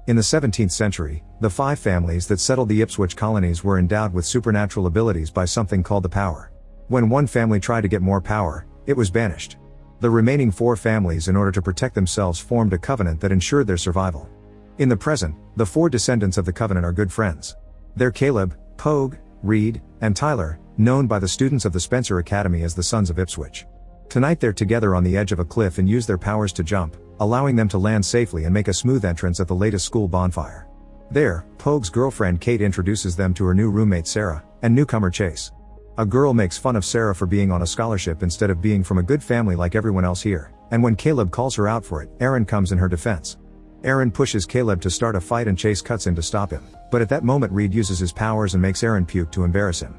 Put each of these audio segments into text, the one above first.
In the 17th century, the 5 families that settled the Ipswich colonies were endowed with supernatural abilities by something called the power. When one family tried to get more power, it was banished. The remaining 4 families, in order to protect themselves, formed a covenant that ensured their survival. In the present, the 4 descendants of the covenant are good friends. They're Caleb, Pogue, Reed, and Tyler, known by the students of the Spencer Academy as the Sons of Ipswich. Tonight they're together on the edge of a cliff and use their powers to jump, allowing them to land safely and make a smooth entrance at the latest school bonfire. There, Pogue's girlfriend Kate introduces them to her new roommate Sarah, and newcomer Chase. A girl makes fun of Sarah for being on a scholarship instead of being from a good family like everyone else here, and when Caleb calls her out for it, Aaron comes in her defense. Aaron pushes Caleb to start a fight and Chase cuts in to stop him, but at that moment Reed uses his powers and makes Aaron puke to embarrass him.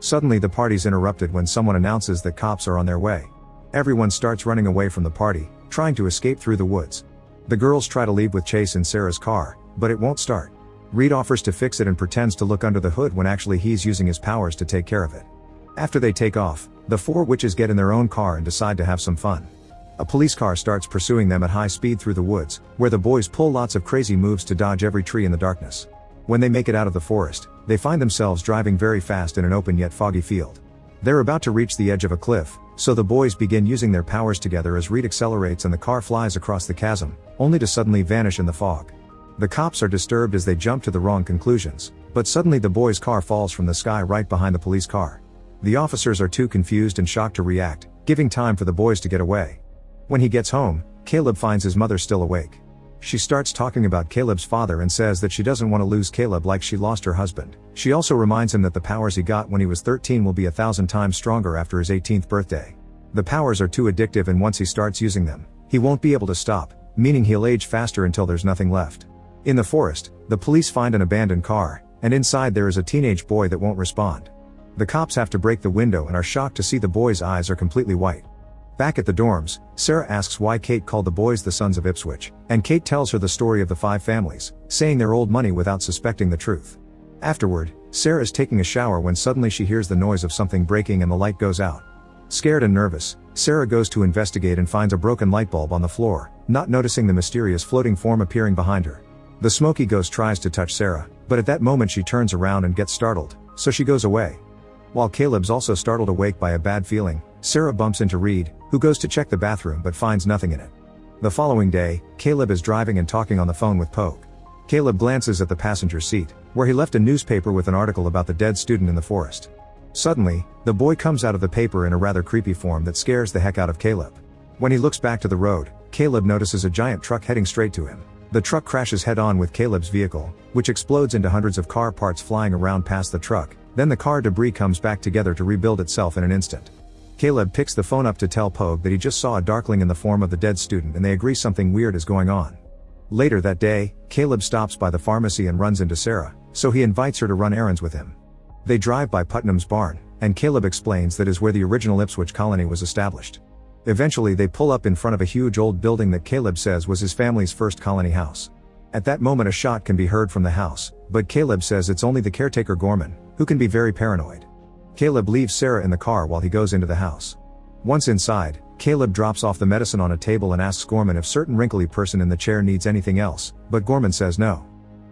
Suddenly the party's interrupted when someone announces that cops are on their way. Everyone starts running away from the party, trying to escape through the woods. The girls try to leave with Chase in Sarah's car, but it won't start. Reed offers to fix it and pretends to look under the hood when actually he's using his powers to take care of it. After they take off, the 4 witches get in their own car and decide to have some fun. A police car starts pursuing them at high speed through the woods, where the boys pull lots of crazy moves to dodge every tree in the darkness. When they make it out of the forest, they find themselves driving very fast in an open yet foggy field. They're about to reach the edge of a cliff, so the boys begin using their powers together as Reed accelerates and the car flies across the chasm, only to suddenly vanish in the fog. The cops are disturbed as they jump to the wrong conclusions, but suddenly the boys' car falls from the sky right behind the police car. The officers are too confused and shocked to react, giving time for the boys to get away. When he gets home, Caleb finds his mother still awake. She starts talking about Caleb's father and says that she doesn't want to lose Caleb like she lost her husband. She also reminds him that the powers he got when he was 13 will be 1,000 times stronger after his 18th birthday. The powers are too addictive, and once he starts using them, he won't be able to stop, meaning he'll age faster until there's nothing left. In the forest, the police find an abandoned car, and inside there is a teenage boy that won't respond. The cops have to break the window and are shocked to see the boy's eyes are completely white. Back at the dorms, Sarah asks why Kate called the boys the Sons of Ipswich, and Kate tells her the story of the 5 families, saying they're old money without suspecting the truth. Afterward, Sarah is taking a shower when suddenly she hears the noise of something breaking and the light goes out. Scared and nervous, Sarah goes to investigate and finds a broken light bulb on the floor, not noticing the mysterious floating form appearing behind her. The smoky ghost tries to touch Sarah, but at that moment she turns around and gets startled, so she goes away. While Caleb's also startled awake by a bad feeling, Sarah bumps into Reed, who goes to check the bathroom but finds nothing in it. The following day, Caleb is driving and talking on the phone with Pogue. Caleb glances at the passenger seat, where he left a newspaper with an article about the dead student in the forest. Suddenly, the boy comes out of the paper in a rather creepy form that scares the heck out of Caleb. When he looks back to the road, Caleb notices a giant truck heading straight to him. The truck crashes head-on with Caleb's vehicle, which explodes into hundreds of car parts flying around past the truck. Then the car debris comes back together to rebuild itself in an instant. Caleb picks the phone up to tell Pogue that he just saw a darkling in the form of the dead student, and they agree something weird is going on. Later that day, Caleb stops by the pharmacy and runs into Sarah, so he invites her to run errands with him. They drive by Putnam's barn, and Caleb explains that is where the original Ipswich colony was established. Eventually they pull up in front of a huge old building that Caleb says was his family's first colony house. At that moment a shot can be heard from the house, but Caleb says it's only the caretaker Gorman, who can be very paranoid. Caleb leaves Sarah in the car while he goes into the house. Once inside, Caleb drops off the medicine on a table and asks Gorman if certain wrinkly person in the chair needs anything else, but Gorman says no.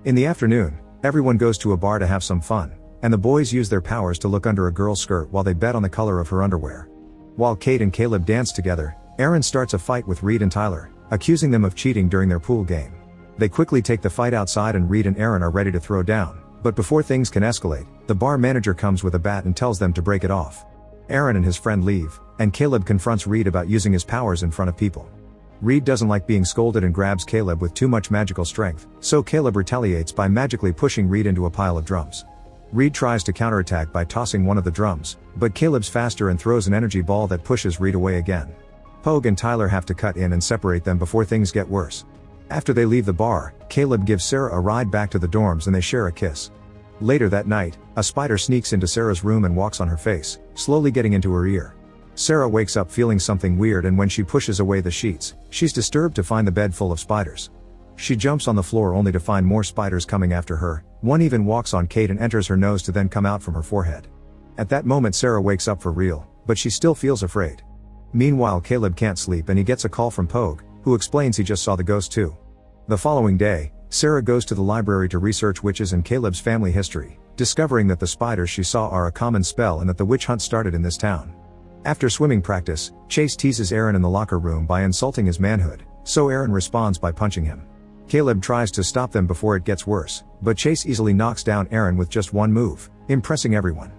In the afternoon, everyone goes to a bar to have some fun, and the boys use their powers to look under a girl's skirt while they bet on the color of her underwear. While Kate and Caleb dance together, Aaron starts a fight with Reed and Tyler, accusing them of cheating during their pool game. They quickly take the fight outside and Reed and Aaron are ready to throw down, but before things can escalate, the bar manager comes with a bat and tells them to break it off. Aaron and his friend leave, and Caleb confronts Reed about using his powers in front of people. Reed doesn't like being scolded and grabs Caleb with too much magical strength, so Caleb retaliates by magically pushing Reed into a pile of drums. Reed tries to counterattack by tossing one of the drums, but Caleb's faster and throws an energy ball that pushes Reed away again. Pogue and Tyler have to cut in and separate them before things get worse. After they leave the bar, Caleb gives Sarah a ride back to the dorms and they share a kiss. Later that night, a spider sneaks into Sarah's room and walks on her face, slowly getting into her ear. Sarah wakes up feeling something weird, and when she pushes away the sheets, she's disturbed to find the bed full of spiders. She jumps on the floor only to find more spiders coming after her. One even walks on Kate and enters her nose to then come out from her forehead. At that moment Sarah wakes up for real, but she still feels afraid. Meanwhile Caleb can't sleep and he gets a call from Pogue, who explains he just saw the ghost too. The following day, Sarah goes to the library to research witches and Caleb's family history, discovering that the spiders she saw are a common spell and that the witch hunt started in this town. After swimming practice, Chase teases Aaron in the locker room by insulting his manhood, so Aaron responds by punching him. Caleb tries to stop them before it gets worse, but Chase easily knocks down Aaron with just one move, impressing everyone.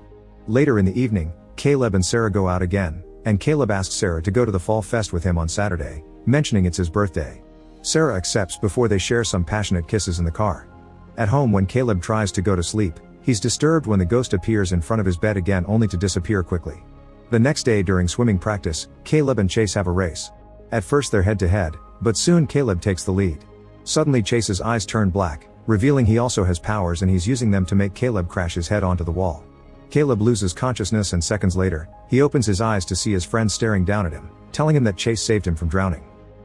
Later in the evening, Caleb and Sarah go out again, and Caleb asks Sarah to go to the fall fest with him on Saturday, mentioning it's his birthday. Sarah accepts before they share some passionate kisses in the car. At home, when Caleb tries to go to sleep, he's disturbed when the ghost appears in front of his bed again, only to disappear quickly. The next day during swimming practice, Caleb and Chase have a race. At first they're head to head, but soon Caleb takes the lead. Suddenly Chase's eyes turn black, revealing he also has powers and he's using them to make Caleb crash his head onto the wall. Caleb loses consciousness and seconds later, he opens his eyes to see his friend staring down at him, telling him that Chase saved him from drowning.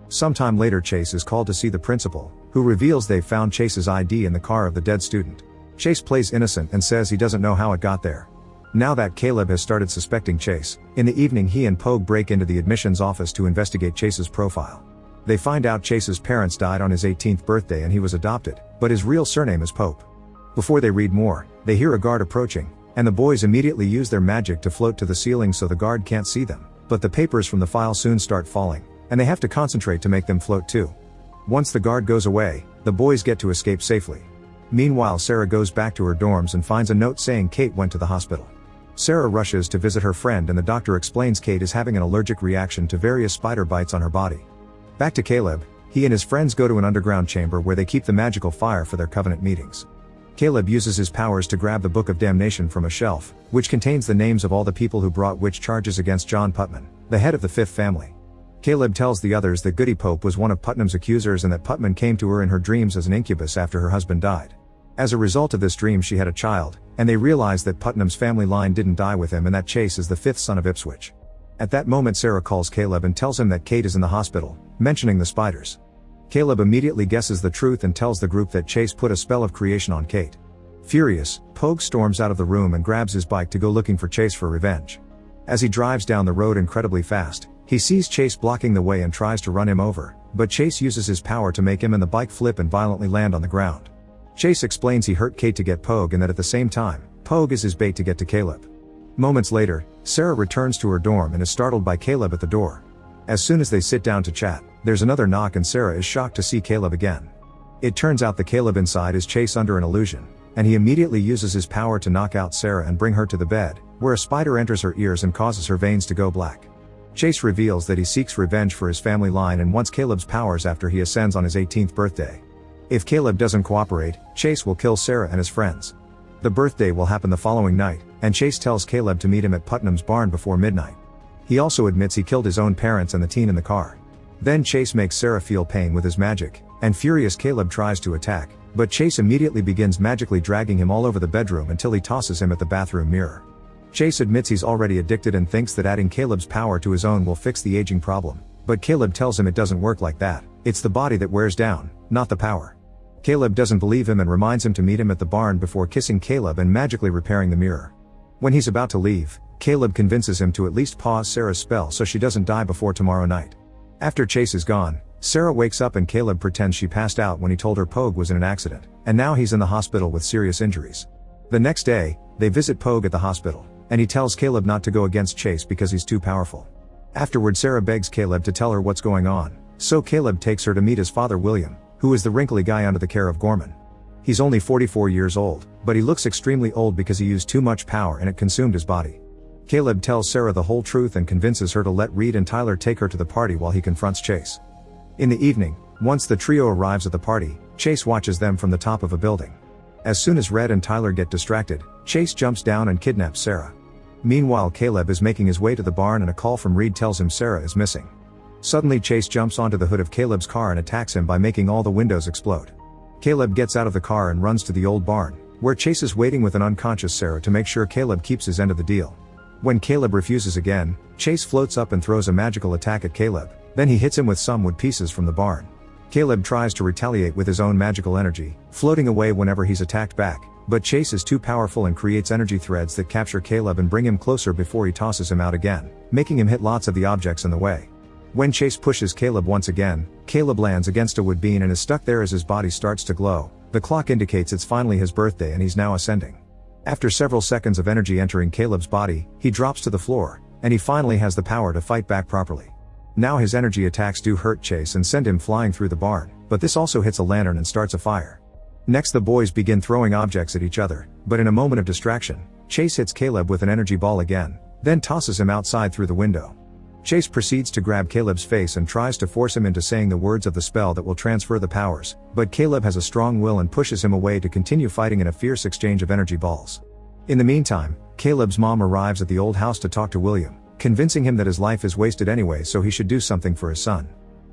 Sometime later Chase is called to see the principal, who reveals they've found Chase's ID in the car of the dead student. Chase plays innocent and says he doesn't know how it got there. Now that Caleb has started suspecting Chase, in the evening he and Pogue break into the admissions office to investigate Chase's profile. They find out Chase's parents died on his 18th birthday and he was adopted, but his real surname is Pope. Before they read more, they hear a guard approaching, and the boys immediately use their magic to float to the ceiling so the guard can't see them, but the papers from the file soon start falling, and they have to concentrate to make them float too. Once the guard goes away, the boys get to escape safely. Meanwhile, Sarah goes back to her dorms and finds a note saying Kate went to the hospital. Sarah rushes to visit her friend and the doctor explains Kate is having an allergic reaction to various spider bites on her body. Back to Caleb, he and his friends go to an underground chamber where they keep the magical fire for their covenant meetings. Caleb uses his powers to grab the Book of Damnation from a shelf, which contains the names of all the people who brought witch charges against John Putman, the head of the fifth family. Caleb tells the others that Goody Pope was one of Putnam's accusers and that Putman came to her in her dreams as an incubus after her husband died. As a result of this dream she had a child, and they realize that Putnam's family line didn't die with him and that Chase is the fifth son of Ipswich. At that moment Sarah calls Caleb and tells him that Kate is in the hospital, mentioning the spiders. Caleb immediately guesses the truth and tells the group that Chase put a spell of creation on Kate. Furious, Pogue storms out of the room and grabs his bike to go looking for Chase for revenge. As he drives down the road incredibly fast, he sees Chase blocking the way and tries to run him over, but Chase uses his power to make him and the bike flip and violently land on the ground. Chase explains he hurt Kate to get Pogue and that at the same time, Pogue is his bait to get to Caleb. Moments later, Sarah returns to her dorm and is startled by Caleb at the door. As soon as they sit down to chat, there's another knock and Sarah is shocked to see Caleb again. It turns out the Caleb inside is Chase under an illusion, and he immediately uses his power to knock out Sarah and bring her to the bed, where a spider enters her ears and causes her veins to go black. Chase reveals that he seeks revenge for his family line and wants Caleb's powers after he ascends on his 18th birthday. If Caleb doesn't cooperate, Chase will kill Sarah and his friends. The birthday will happen the following night, and Chase tells Caleb to meet him at Putnam's barn before midnight. He also admits he killed his own parents and the teen in the car. Then Chase makes Sarah feel pain with his magic, and furious Caleb tries to attack, but Chase immediately begins magically dragging him all over the bedroom until he tosses him at the bathroom mirror. Chase admits he's already addicted and thinks that adding Caleb's power to his own will fix the aging problem, but Caleb tells him it doesn't work like that, it's the body that wears down, not the power. Caleb doesn't believe him and reminds him to meet him at the barn before kissing Caleb and magically repairing the mirror. When he's about to leave, Caleb convinces him to at least pause Sarah's spell so she doesn't die before tomorrow night. After Chase is gone, Sarah wakes up and Caleb pretends she passed out when he told her Pogue was in an accident, and now he's in the hospital with serious injuries. The next day, they visit Pogue at the hospital, and he tells Caleb not to go against Chase because he's too powerful. Afterward, Sarah begs Caleb to tell her what's going on, so Caleb takes her to meet his father William, who is the wrinkly guy under the care of Gorman. He's only 44 years old, but he looks extremely old because he used too much power and it consumed his body. Caleb tells Sarah the whole truth and convinces her to let Reed and Tyler take her to the party while he confronts Chase. In the evening, once the trio arrives at the party, Chase watches them from the top of a building. As soon as Red and Tyler get distracted, Chase jumps down and kidnaps Sarah. Meanwhile, Caleb is making his way to the barn and a call from Reed tells him Sarah is missing. Suddenly Chase jumps onto the hood of Caleb's car and attacks him by making all the windows explode. Caleb gets out of the car and runs to the old barn, where Chase is waiting with an unconscious Sarah to make sure Caleb keeps his end of the deal. When Caleb refuses again, Chase floats up and throws a magical attack at Caleb, then he hits him with some wood pieces from the barn. Caleb tries to retaliate with his own magical energy, floating away whenever he's attacked back, but Chase is too powerful and creates energy threads that capture Caleb and bring him closer before he tosses him out again, making him hit lots of the objects in the way. When Chase pushes Caleb once again, Caleb lands against a wood beam and is stuck there as his body starts to glow. The clock indicates it's finally his birthday and he's now ascending. After several seconds of energy entering Caleb's body, he drops to the floor, and he finally has the power to fight back properly. Now his energy attacks do hurt Chase and send him flying through the barn, but this also hits a lantern and starts a fire. Next the boys begin throwing objects at each other, but in a moment of distraction, Chase hits Caleb with an energy ball again, then tosses him outside through the window. Chase proceeds to grab Caleb's face and tries to force him into saying the words of the spell that will transfer the powers, but Caleb has a strong will and pushes him away to continue fighting in a fierce exchange of energy balls. In the meantime, Caleb's mom arrives at the old house to talk to William, convincing him that his life is wasted anyway so he should do something for his son.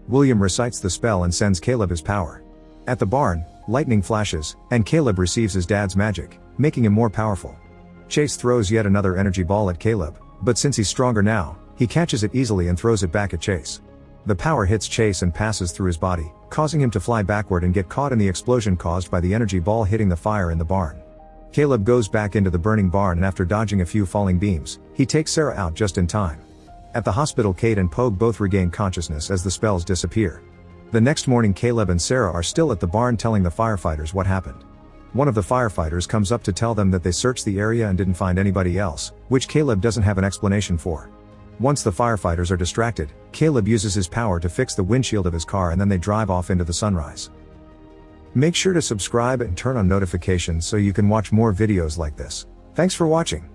William recites the spell and sends Caleb his power. At the barn, lightning flashes, and Caleb receives his dad's magic, making him more powerful. Chase throws yet another energy ball at Caleb, but since he's stronger now, he catches it easily and throws it back at Chase. The power hits Chase and passes through his body, causing him to fly backward and get caught in the explosion caused by the energy ball hitting the fire in the barn. Caleb goes back into the burning barn and after dodging a few falling beams, he takes Sarah out just in time. At the hospital, Kate and Pogue both regain consciousness as the spells disappear. The next morning, Caleb and Sarah are still at the barn telling the firefighters what happened. One of the firefighters comes up to tell them that they searched the area and didn't find anybody else, which Caleb doesn't have an explanation for. Once the firefighters are distracted, Caleb uses his power to fix the windshield of his car and then they drive off into the sunrise. Make sure to subscribe and turn on notifications so you can watch more videos like this. Thanks for watching.